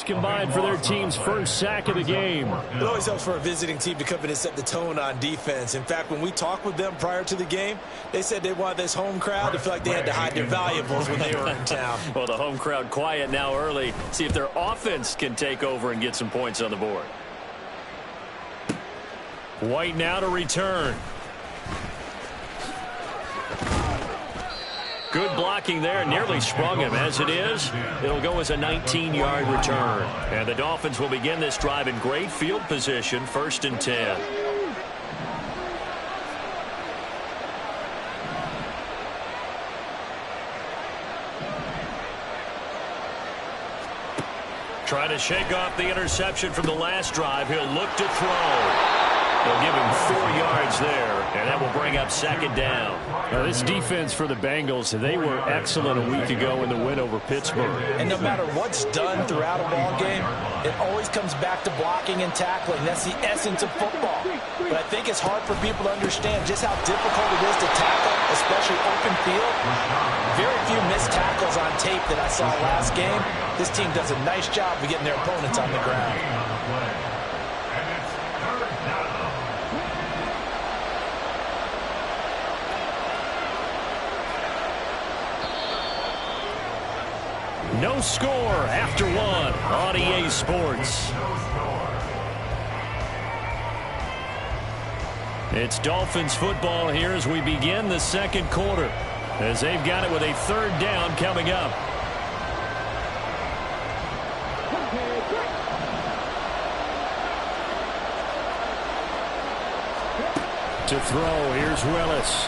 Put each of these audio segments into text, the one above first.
yards combined for their team's first sack of the game. It always helps for a visiting team to come in and set the tone on defense. In fact, when we talked with them prior to the game, they said they wanted this home crowd to feel like they had to hide their valuables when they were in town. Well, the home crowd quiet now early. See if their offense can take over and get some points on the board. White now to return. Good blocking there. Nearly sprung him. As it is, it'll go as a 19-yard return. And the Dolphins will begin this drive in great field position, 1st and 10. Trying to shake off the interception from the last drive. He'll look to throw. They'll give him 4 yards there, and that will bring up 2nd down. Now, this defense for the Bengals, they were excellent a week ago in the win over Pittsburgh. And no matter what's done throughout a ball game, it always comes back to blocking and tackling. That's the essence of football. But I think it's hard for people to understand just how difficult it is to tackle, especially open field. Very few missed tackles on tape that I saw last game. This team does a nice job of getting their opponents on the ground. No score after 1 on EA Sports. It's Dolphins football here as we begin the 2nd quarter, as they've got it with a 3rd down coming up. To throw, here's Willis.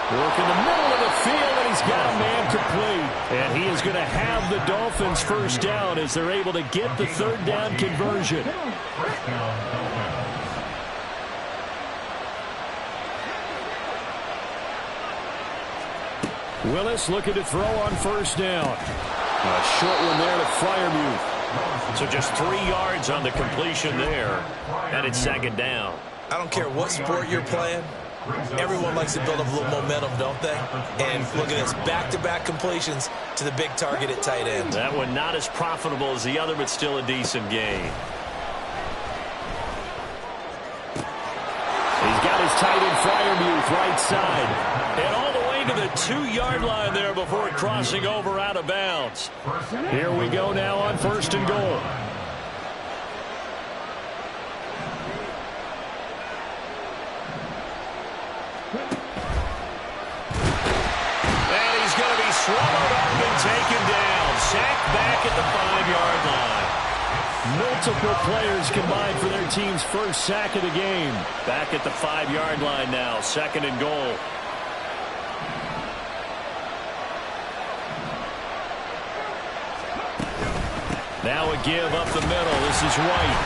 Work in the middle of the field, and he's got a man complete. And he is going to have the Dolphins' 1st down as they're able to get the 3rd down conversion. Willis looking to throw on 1st down. A short one there to Freiermuth. So just 3 yards on the completion there, and it's 2nd down. I don't care what sport you're playing. Everyone likes to build up a little momentum, don't they? And look at this, back-to-back completions to the big target at tight end. That one not as profitable as the other, but still a decent gain. He's got his tight end Freiermuth right side. And all the way to the 2-yard line there before crossing over out of bounds. Here we go now on 1st and goal. Swallowed up and taken down. Sacked back at the 5-yard line. Multiple players combined for their team's first sack of the game. Back at the 5-yard line now. 2nd and goal. Now a give up the middle. This is White.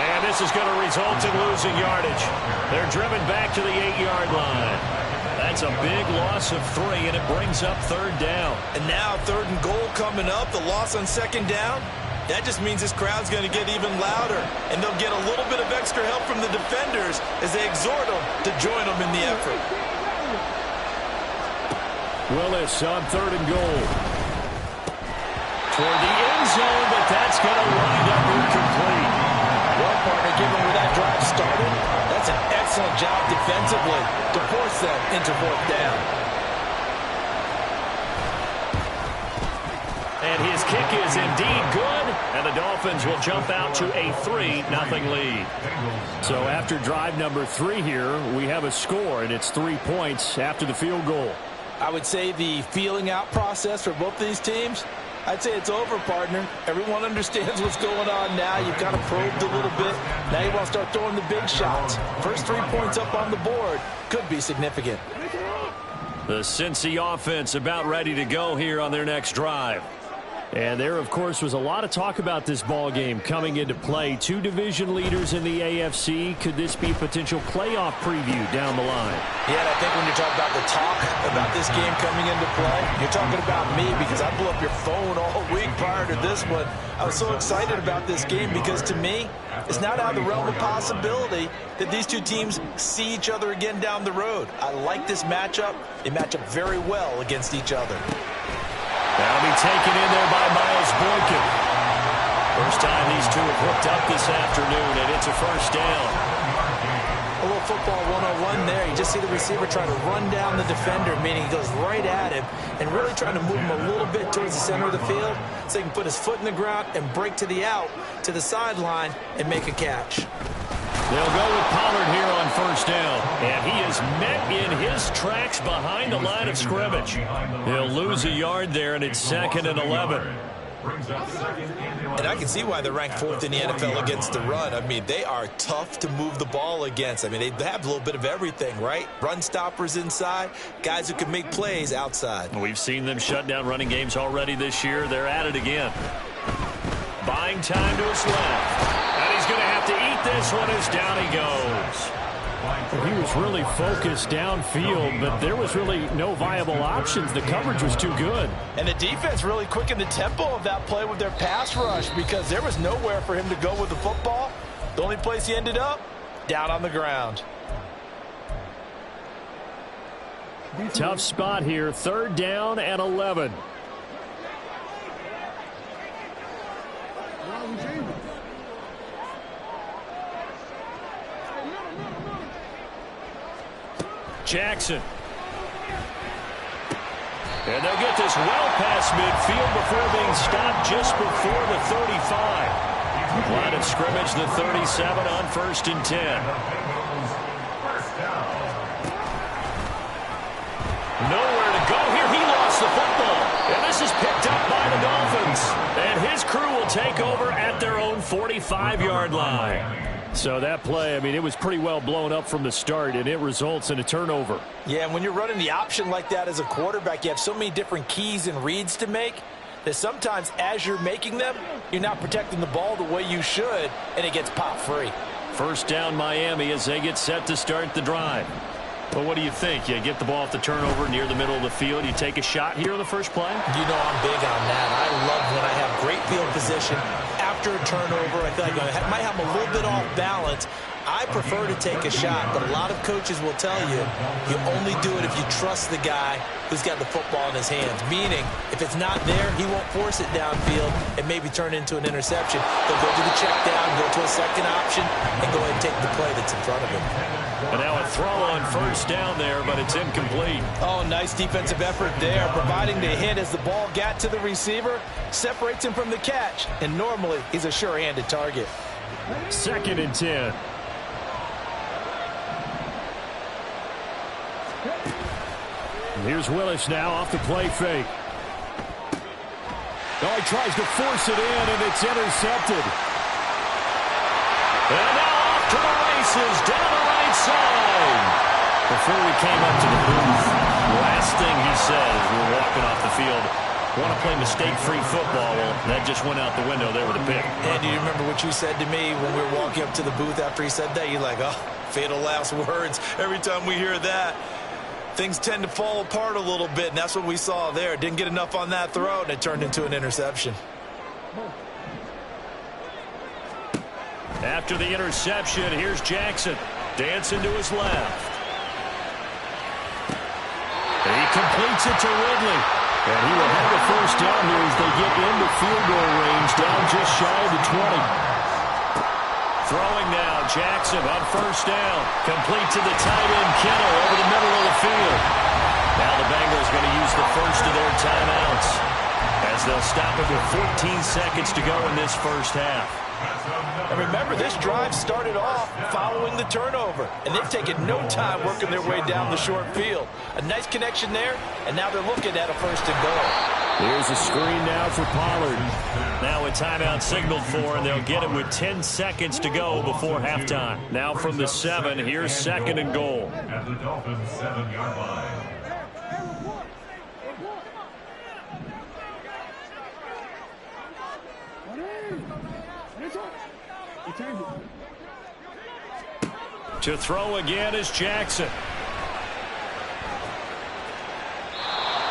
And this is going to result in losing yardage. They're driven back to the 8-yard line. That's a big loss of 3, and it brings up 3rd down. And now 3rd and goal coming up. The loss on 2nd down. That just means this crowd's going to get even louder. And they'll get a little bit of extra help from the defenders as they exhort them to join them in the effort. Willis on 3rd and goal. Toward the end zone, but that's going to wind up incomplete. Well, partner, given where that drive started, that's an excellent job defensively to force them into 4th down. And his kick is indeed good, and the Dolphins will jump out to a 3-0 lead. So after drive number 3 here, we have a score, and it's 3 points after the field goal. I would say the feeling out process for both these teams, I'd say it's over, partner. Everyone understands what's going on now. You've kind of probed a little bit. Now you want to start throwing the big shots. First 3 points up on the board could be significant. The Cincy offense about ready to go here on their next drive. And there, of course, was a lot of talk about this ball game coming into play. 2 division leaders in the AFC. Could this be a potential playoff preview down the line? Yeah, and I think when you're talking about the talk about this game coming into play, you're talking about me because I blew up your phone all week prior to this one. I was so excited about this game because, to me, it's not out of the realm of possibility that these 2 teams see each other again down the road. I like this matchup. They match up very well against each other. That'll be taken in there by Miles Boykin. First time these two have hooked up this afternoon, and it's a first down. A little football 101 there. You just see the receiver trying to run down the defender, meaning he goes right at him and really trying to move him a little bit towards the center of the field so he can put his foot in the ground and break to the out, to the sideline, and make a catch. They'll go with Pollard here on first down. And he is met in his tracks behind the line of scrimmage. He'll lose a yard there, and it's 2nd and 11. And I can see why they're ranked 4th in the NFL against the run. I mean, they are tough to move the ball against. I mean, they have a little bit of everything, right? Run stoppers inside, guys who can make plays outside. We've seen them shut down running games already this year. They're at it again. Buying time to his left. And he's going to have to eat this one as down he goes. He was really focused downfield, but there was really no viable options. The coverage was too good. And the defense really quickened the tempo of that play with their pass rush because there was nowhere for him to go with the football. The only place he ended up, down on the ground. Tough spot here, 3rd down and 11. Jackson. And they'll get this well past midfield before being stopped just before the 35. Line of scrimmage, the 37 on 1st and 10. Nowhere to go here. He lost the football. And this is picked up by the Dolphins. And his crew will take over at their own 45-yard line. So that play, I mean, it was pretty well blown up from the start, and it results in a turnover. Yeah, and when you're running the option like that as a quarterback, you have so many different keys and reads to make that sometimes as you're making them, you're not protecting the ball the way you should, and it gets popped free. First down Miami as they get set to start the drive. Well, what do you think? You get the ball off the turnover near the middle of the field. You take a shot here on the first play? You know I'm big on that. I love when I have great field position after a turnover. I feel like I might have a little bit off balance. I prefer to take a shot, but a lot of coaches will tell you you only do it if you trust the guy who's got the football in his hands. Meaning, if it's not there, he won't force it downfield and maybe turn into an interception. He'll go to the check down, go to a second option, and go ahead and take the play that's in front of him. And now a throw on first down there, but it's incomplete. Oh, nice defensive effort there, providing the hit as the ball got to the receiver, separates him from the catch, and normally he's a sure-handed target. 2nd and 10. Here's Willis now off the play fake. Oh, he tries to force it in, and it's intercepted. And now off to the races, down the right side. Before we came up to the booth, last thing he says, we're walking off the field. Want to play mistake-free football. Well, that just went out the window there with a pick. And do you remember what you said to me when we were walking up to the booth after he said that? You're like, oh, fatal last words. Every time we hear that, things tend to fall apart a little bit, and that's what we saw there. Didn't get enough on that throw, and it turned into an interception. After the interception, here's Jackson. Dancing to his left. He completes it to Ridley. And he will have a first down here as they get into field goal range, down just shy of the 20. Throwing now, Jackson on first down. Complete to the tight end, Kittle, over the middle of the field. Now the Bengals going to use the first of their timeouts as they'll stop it with 14 seconds to go in this first half. And remember, this drive started off following the turnover, and they've taken no time working their way down the short field. A nice connection there, and now they're looking at a first and goal. Here's a screen now for Pollard. Now a timeout signaled for, and they'll get it with 10 seconds to go before halftime. Now from the 7, here's 2nd and goal. At the Dolphins' 7-yard line. To throw again is Jackson.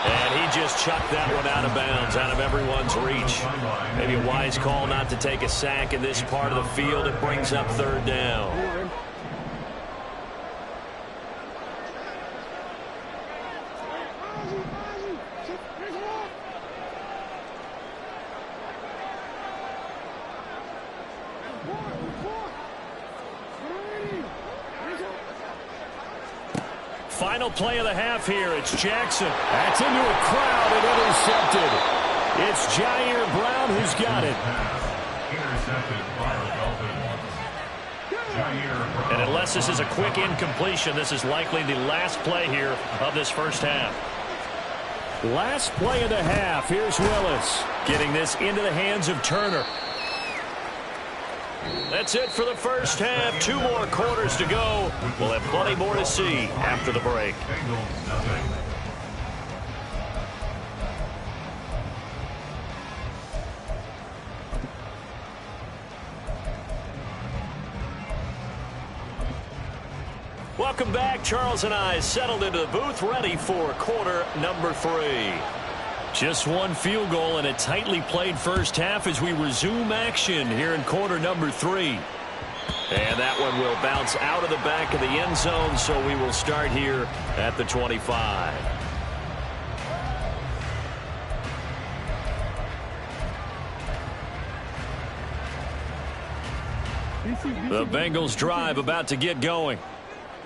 And he just chucked that one out of bounds, out of everyone's reach. Maybe a wise call not to take a sack in this part of the field. It brings up 3rd down. final play of the half here. It's Jackson. That's into a crowd and intercepted. It's Jair Brown who's got it. Intercepted by the Dolphins. Jair Brown. And unless this is a quick incompletion, this is likely the last play here of this first half. Last play of the half. Here's Willis getting this into the hands of Turner. That's it for the first half. 2 more quarters to go. We'll have plenty more to see after the break. Bengals nothing. Welcome back. Charles and I settled into the booth, ready for quarter number 3. Just one field goal in a tightly played first half as we resume action here in quarter number 3. And that one will bounce out of the back of the end zone, so we will start here at the 25. The Bengals drive about to get going.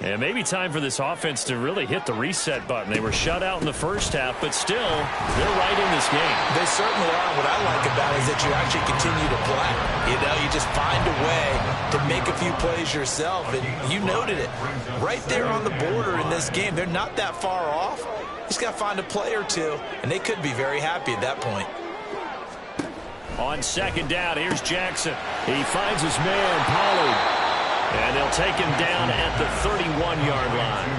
And maybe time for this offense to really hit the reset button. They were shut out in the first half, but still, they're right in this game. They certainly are. What I like about it is that you actually continue to play. You know, you just find a way to make a few plays yourself, and you noted it. Right there on the border in this game, they're not that far off. Just got to find a play or two, and they could be very happy at that point. On second down, here's Jackson. He finds his man, Pollard. And they'll take him down at the 31-yard line.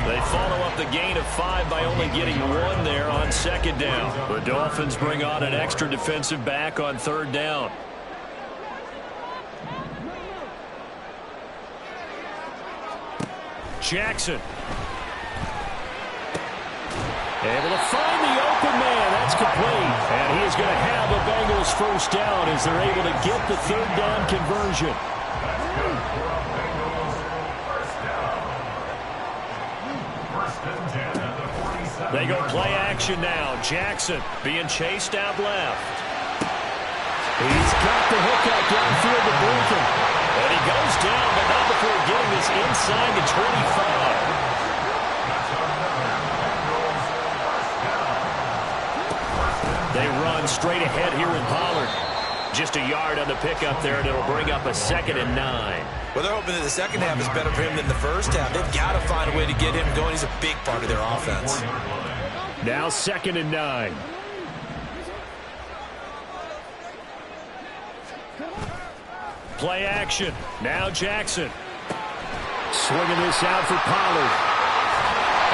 They follow up the gain of 5 by only getting 1 there on second down. The Dolphins bring on an extra defensive back on third down. Jackson. Able to find the open man. That's complete. And he is going to have the Bengals first down as they're able to get the third down conversion. They go play action now. Jackson being chased out left. He's got the hookup downfield to Blinken. And he goes down, but not before getting this inside the 25. They run straight ahead here in Pollard. Just a yard on the pickup there, and it'll bring up a 2nd and 9. Well, they're hoping that the second half is better for him than the first half. They've got to find a way to get him going. He's a big part of their offense. Now 2nd and 9. Play action. Now Jackson. Swinging this out for Pollard.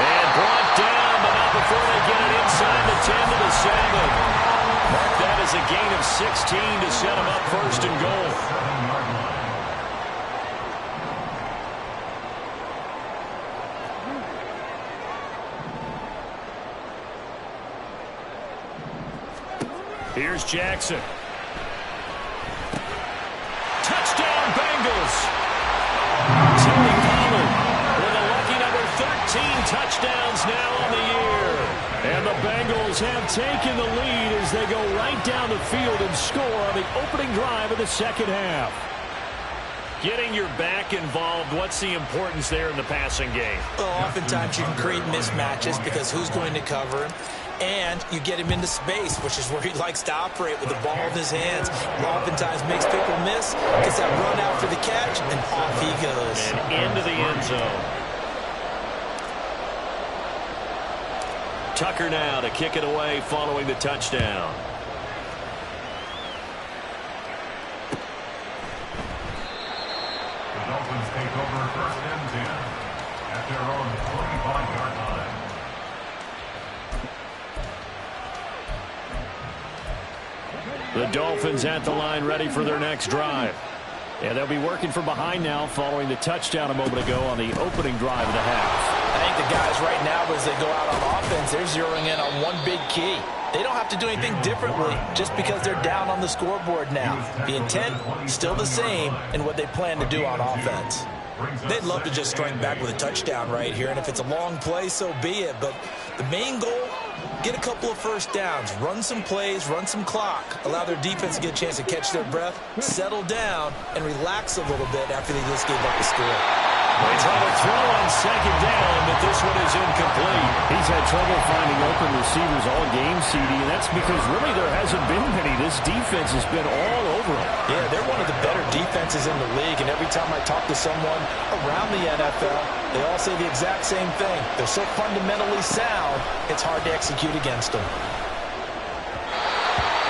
And brought down, but not before they get it inside the 10 to the 7. Mark that as a gain of 16 to set him up 1st and goal. Here's Jackson. Touchdown, Bengals. Tony Pollard with a lucky number 13 touchdowns now on the year. And the Bengals have taken the lead as they go right down the field and score on the opening drive of the second half. Getting your back involved, what's the importance there in the passing game? Well, oftentimes you can create mismatches because who's going to cover him? And you get him into space, which is where he likes to operate with the ball in his hands. Oftentimes makes people miss, gets that run out for the catch, and off he goes. And into the end zone. Tucker now to kick it away following the touchdown. The Dolphins take over 1st and 10 at their own 25-yard line. The Dolphins at the line ready for their next drive. And they'll be working from behind now following the touchdown a moment ago on the opening drive of the half. I think the guys right now, as they go out on offense, they're zeroing in on one big key. They don't have to do anything differently just because they're down on the scoreboard now. The intent, still the same in what they plan to do on offense. They'd love to just strike back with a touchdown right here, and if it's a long play, so be it. But the main goal, get a couple of first downs, run some plays, run some clock, allow their defense to get a chance to catch their breath, settle down, and relax a little bit after they just gave up the score. They try to throw on second down, but this one is incomplete. He's had trouble finding open receivers all game, CD, and that's because really there hasn't been many. This defense has been all over him. Yeah, they're one of the better defenses in the league, and every time I talk to someone around the NFL, they all say the exact same thing. They're so fundamentally sound, it's hard to execute against them.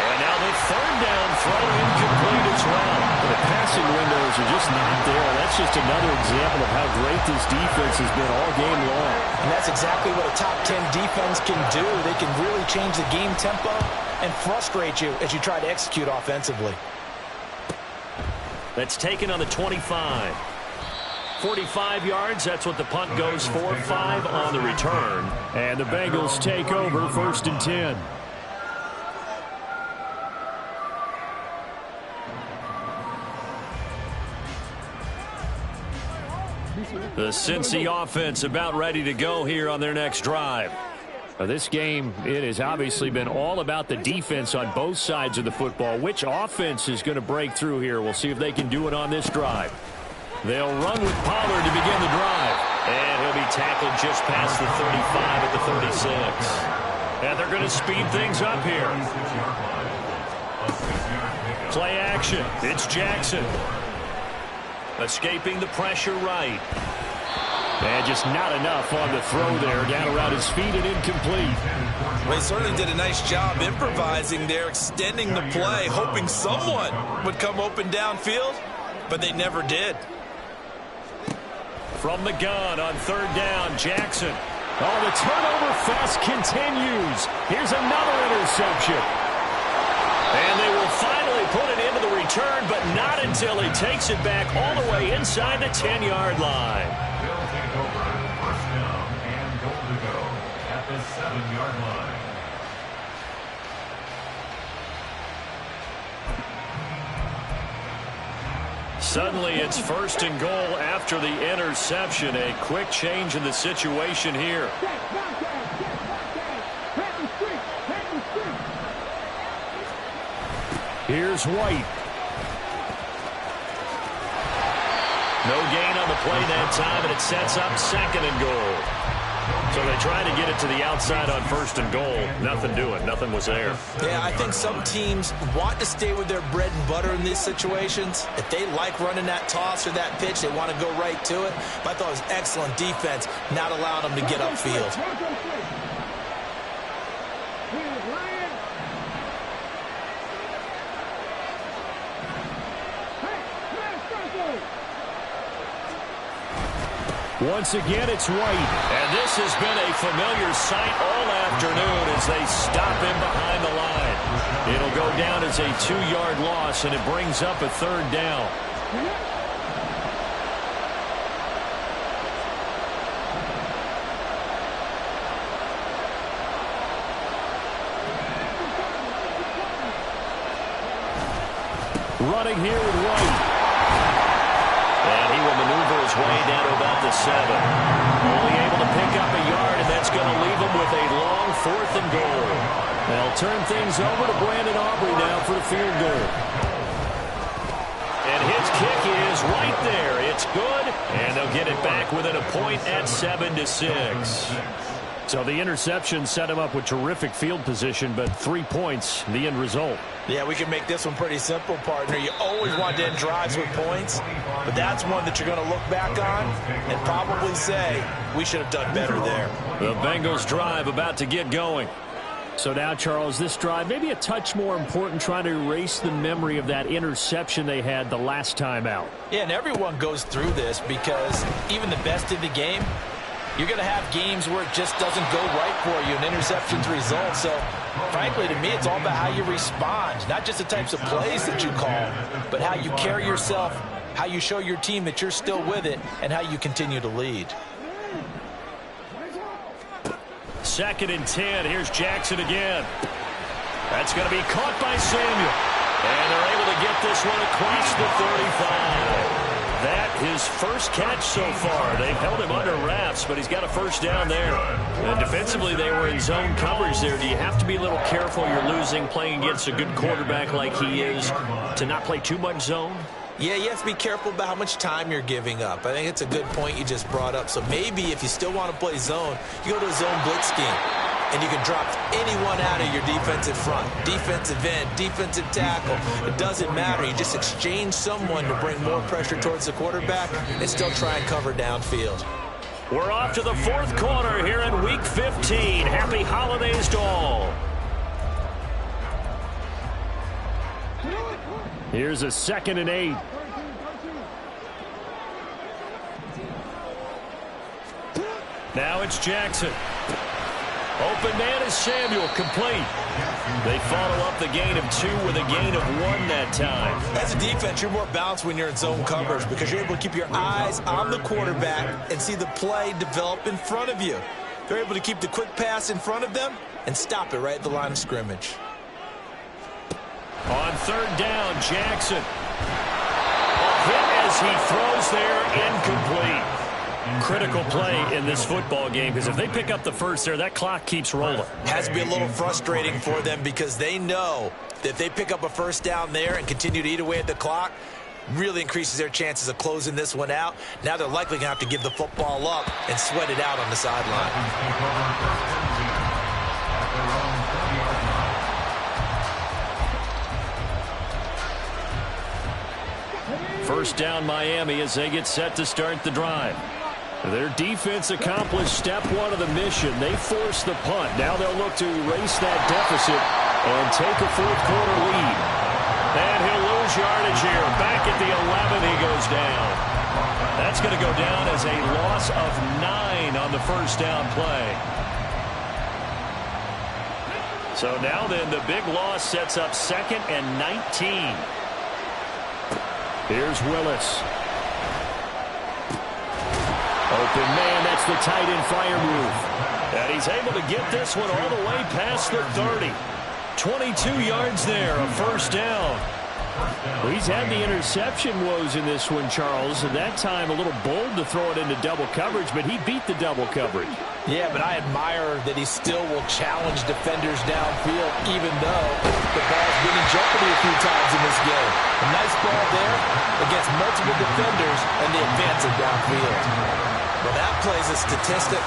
And now the third down throw incomplete as well. The passing windows are just not there. That's just another example of how great this defense has been all game long. And that's exactly what a top 10 defense can do. They can really change the game tempo and frustrate you as you try to execute offensively. That's taken on the 25. 45 yards, that's what the punt goes for. 5 on the return. And the Bengals take over 1st and 10. The Cincy offense about ready to go here on their next drive. This game, it has obviously been all about the defense on both sides of the football. Which offense is going to break through here? We'll see if they can do it on this drive. They'll run with Pollard to begin the drive. And he'll be tackled just past the 35 at the 36. And they're going to speed things up here. Play action. It's Jackson. Escaping the pressure right. And just not enough on the throw there. Down around his feet and incomplete. They certainly did a nice job improvising there, extending the play, hoping someone would come open downfield, but they never did. From the gun on 3rd down, Jackson. Oh, the turnover fest continues. Here's another interception. And they will finally put it into the return, but not until he takes it back all the way inside the 10-yard line. They'll take over 1st down and goal to go at the 7-yard line. Suddenly it's 1st and goal after the interception. A quick change in the situation here. Here's White. No gain on the play that time, and it sets up 2nd and goal. So they try to get it to the outside on 1st and goal. Nothing doing. Nothing was there. Yeah, I think some teams want to stay with their bread and butter in these situations. If they like running that toss or that pitch, they want to go right to it. But I thought it was excellent defense, not allowing them to get upfield. Once again, it's White. And this has been a familiar sight all afternoon as they stop him behind the line. It'll go down as a 2-yard loss, and it brings up a 3rd down. Running here with White. And he will maneuver his way down to about the 7. Only able to pick up a yard, and that's going to leave him with a long 4th and goal. They'll turn things over to Brandon Aubrey now for the field goal. And his kick is right there. It's good, and they'll get it back within a point at 7-6. So the interception set him up with terrific field position, but 3 points, the end result. Yeah, we can make this one pretty simple, partner. You always want to end drives with points, but that's one that you're going to look back on and probably say, we should have done better there. The Bengals drive about to get going. So now, Charles, this drive maybe a touch more important, trying to erase the memory of that interception they had the last time out. Yeah, and everyone goes through this because even the best in the game, you're going to have games where it just doesn't go right for you, and interceptions result. So, frankly, to me, it's all about how you respond, not just the types of plays that you call, but how you carry yourself, how you show your team that you're still with it, and how you continue to lead. 2nd and 10. Here's Jackson again. That's going to be caught by Samuel. And they're able to get this one across the 35. That his first catch so far. They've held him under wraps, but he's got a 1st down there. And defensively, they were in zone coverage there. Do you have to be a little careful? You're losing, playing against a good quarterback like he is, to not play too much zone? Yeah, you have to be careful about how much time you're giving up. I think it's a good point you just brought up. So maybe if you still want to play zone, you go to a zone blitz scheme, and you can drop anyone out of your defensive front. Defensive end, defensive tackle. It doesn't matter. You just exchange someone to bring more pressure towards the quarterback and still try and cover downfield. We're off to the fourth quarter here in Week 15. Happy holidays to all. Here's a 2nd and 8. Now it's Jackson. Open man is Samuel, complete. They follow up the gain of 2 with a gain of 1 that time. As a defense, you're more balanced when you're in zone coverage because you're able to keep your eyes on the quarterback and see the play develop in front of you. They're able to keep the quick pass in front of them and stop it right at the line of scrimmage. On 3rd down, Jackson. A hit as he throws there, incomplete. Critical play in this football game because if they pick up the first there, that clock keeps rolling. Has to be a little frustrating for them because they know that if they pick up a first down there and continue to eat away at the clock, really increases their chances of closing this one out. Now they're likely going to have to give the football up and sweat it out on the sideline. First down Miami as they get set to start the drive. Their defense accomplished step 1 of the mission. They forced the punt. Now they'll look to erase that deficit and take a fourth quarter lead. And he'll lose yardage here. Back at the 11, he goes down. That's going to go down as a loss of 9 on the first down play. So now then the big loss sets up 2nd and 19. Here's Willis. Open man, that's the tight end fire move. And he's able to get this one all the way past the 30. 22 yards there, a first down. Well, he's had the interception woes in this one, Charles. At that time, a little bold to throw it into double coverage, but he beat the double coverage. Yeah, but I admire that he still will challenge defenders downfield, even though the ball's been in jeopardy a few times in this game. A nice ball there against multiple defenders, and they advance it downfield. Well, that plays a statistic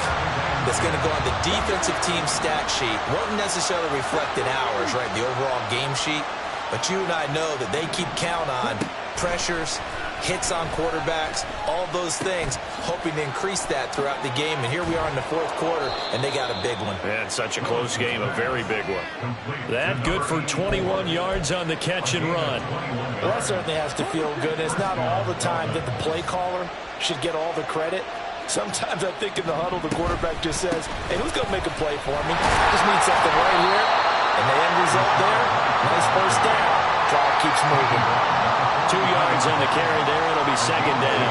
that's going to go on the defensive team stat sheet. Won't necessarily reflect in ours, right, the overall game sheet. But you and I know that they keep count on pressures, hits on quarterbacks, all those things, hoping to increase that throughout the game. And here we are in the fourth quarter, and they got a big one. And such a close game, a very big one. That good for 21 yards on the catch and run. Well, that certainly has to feel good. And it's not all the time that the play caller should get all the credit. Sometimes I think in the huddle, the quarterback just says, hey, who's going to make a play for me? I just need something right here. And the end result there, nice first down. Drive keeps moving. 2 yards on the carry there. It'll be 2nd down.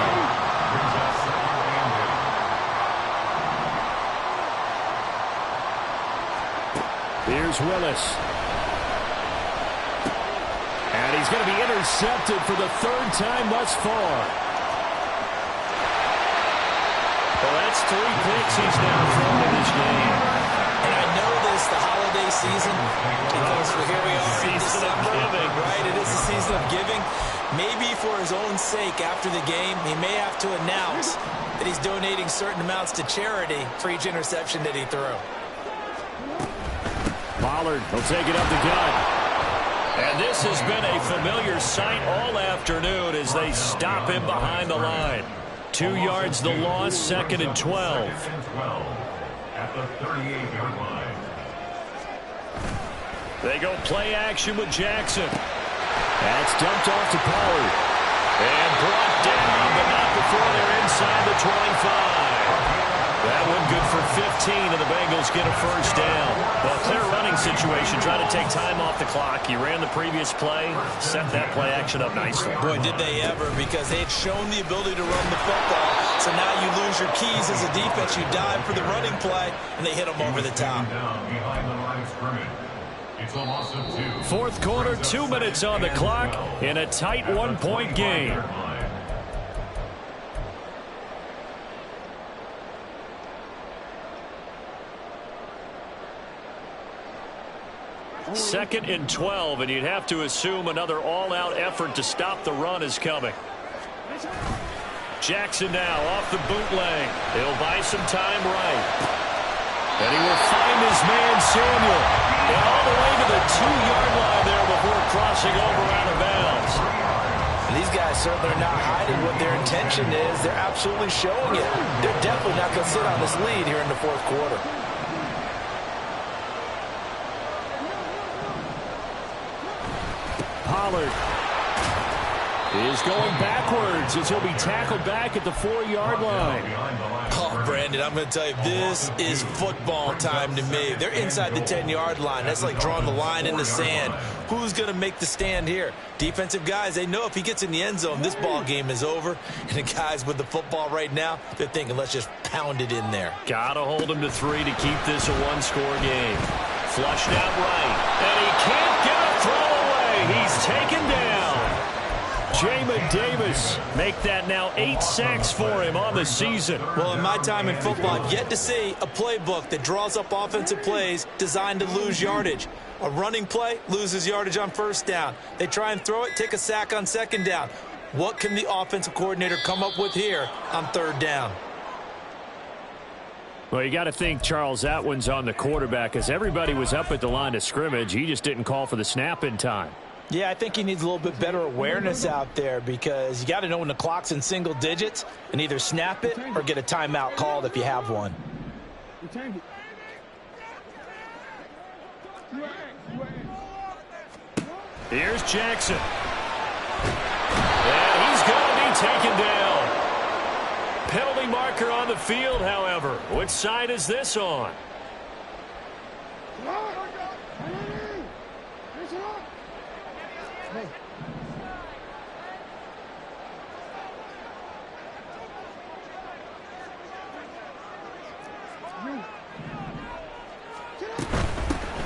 Here's Willis. And he's going to be intercepted for the 3rd time thus far. Well, that's 3 picks he's now thrown in this game. And I know this, the holiday season, because here we are in December, right? It is the season of giving. Maybe for his own sake after the game, he may have to announce that he's donating certain amounts to charity for each interception that he threw. Pollard will take it up the gut. And this has been a familiar sight all afternoon as they stop him behind the line. 2 yards the loss, 2nd and 12. At the 38-yard line. They go play action with Jackson. That's dumped off to Pollard. And brought down, but not before they're inside the 25. That one good for 15, and the Bengals get a first down. Well, clear running situation, trying to take time off the clock. He ran the previous play, set that play action up nicely. Boy, did they ever, because they had shown the ability to run the football. So now you lose your keys as a defense. You dive for the running play, and they hit them over the top. Down behind the line of scrimmage. It's a loss of 2. Fourth quarter, 2 minutes on the clock in a tight 1-point game. 2nd and 12, and you'd have to assume another all-out effort to stop the run is coming. Jackson now off the bootleg. He'll buy some time right. And he will find his man Samuel. And all the way to the 2-yard line there before crossing over out of bounds. And these guys certainly are not hiding what their intention is. They're absolutely showing it. They're definitely not going to sit on this lead here in the 4th quarter. Pollard is going backwards as he'll be tackled back at the 4-yard line. Oh, Brandon, I'm going to tell you, this is football time to me. They're inside the 10-yard line. That's like drawing the line in the sand. Who's going to make the stand here? Defensive guys, they know if he gets in the end zone, this ball game is over. And the guys with the football right now, they're thinking, let's just pound it in there. Got to hold him to 3 to keep this a 1-score game. Flushed out right. And he can't get a throw away. He's taken down. Jamin Davis make that now 8 sacks for him on the season. Well, in my time in football, I've yet to see a playbook that draws up offensive plays designed to lose yardage. A running play loses yardage on 1st down. They try and throw it, take a sack on 2nd down. What can the offensive coordinator come up with here on 3rd down? Well, you got to think Charles Atwin's on the quarterback as everybody was up at the line of scrimmage. He just didn't call for the snap in time. Yeah, I think he needs a little bit better awareness out there because you got to know when the clock's in single digits and either snap it or get a timeout called if you have one. Here's Jackson. And he's going to be taken down. Penalty marker on the field, however. Which side is this on?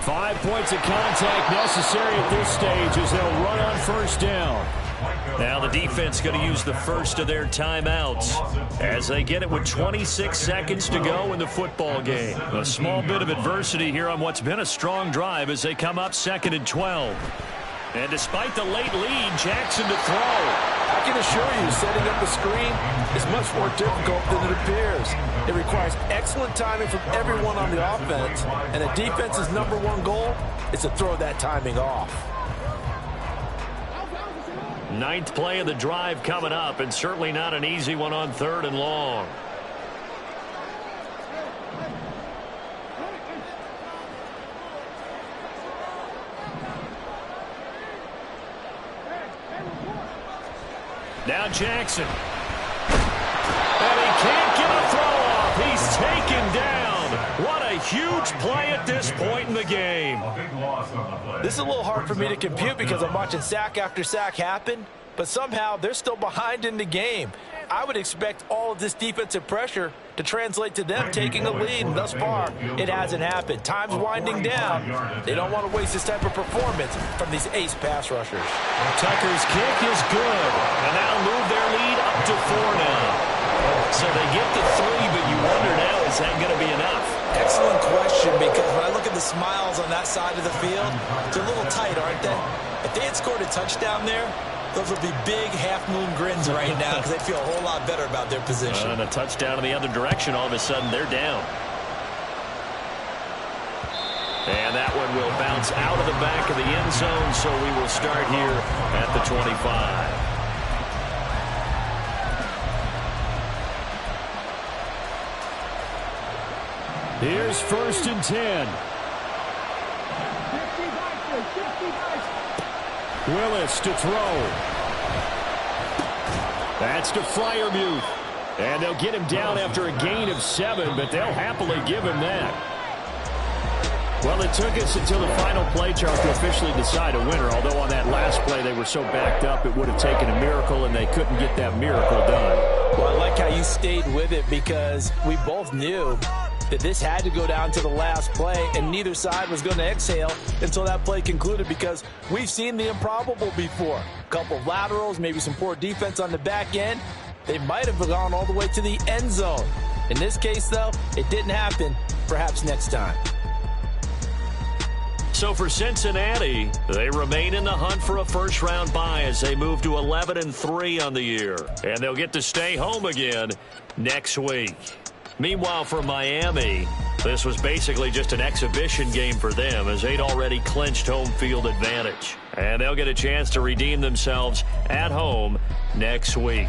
Five points of contact necessary at this stage as they'll run on 1st down. Now the defense going to use the first of their timeouts as they get it with 26 seconds to go in the football game. A small bit of adversity here on what's been a strong drive as they come up 2nd and 12. And despite the late lead, Jackson to throw. I can assure you, setting up a screen is much more difficult than it appears. It requires excellent timing from everyone on the offense, and the defense's #1 goal is to throw that timing off. 9th play of the drive coming up, and certainly not an easy one on 3rd and long. Now Jackson. And he can't get a throw off. He's taken down. What a huge play at this point in the game. This is a little hard for me to compute because I'm watching sack after sack happen, but somehow they're still behind in the game. I would expect all of this defensive pressure to translate to them taking a lead, and thus far, it hasn't happened. Time's winding down. They don't want to waste this type of performance from these ace pass rushers. Tucker's kick is good, and that'll move their lead up to 4 now. So they get to 3, but you wonder now, is that going to be enough? Excellent question, because when I look at the smiles on that side of the field, they're a little tight, aren't they? If they had scored a touchdown there, those would be big half-moon grins right now because they feel a whole lot better about their position. And a touchdown in the other direction, all of a sudden they're down. And that one will bounce out of the back of the end zone, so we will start here at the 25. Here's 1st and 10. Willis to throw. That's to Freiermuth. And they'll get him down after a gain of 7, but they'll happily give him that. Well, it took us until the final play, Charles, to officially decide a winner, although on that last play they were so backed up it would have taken a miracle, and they couldn't get that miracle done. Well, I like how you stayed with it because we both knew that this had to go down to the last play, and neither side was going to exhale until that play concluded because we've seen the improbable before. A couple of laterals, maybe some poor defense on the back end. They might have gone all the way to the end zone. In this case, though, it didn't happen. Perhaps next time. So for Cincinnati, they remain in the hunt for a first-round bye as they move to 11-3 on the year. And they'll get to stay home again next week. Meanwhile, for Miami, this was basically just an exhibition game for them as they'd already clinched home field advantage. And they'll get a chance to redeem themselves at home next week.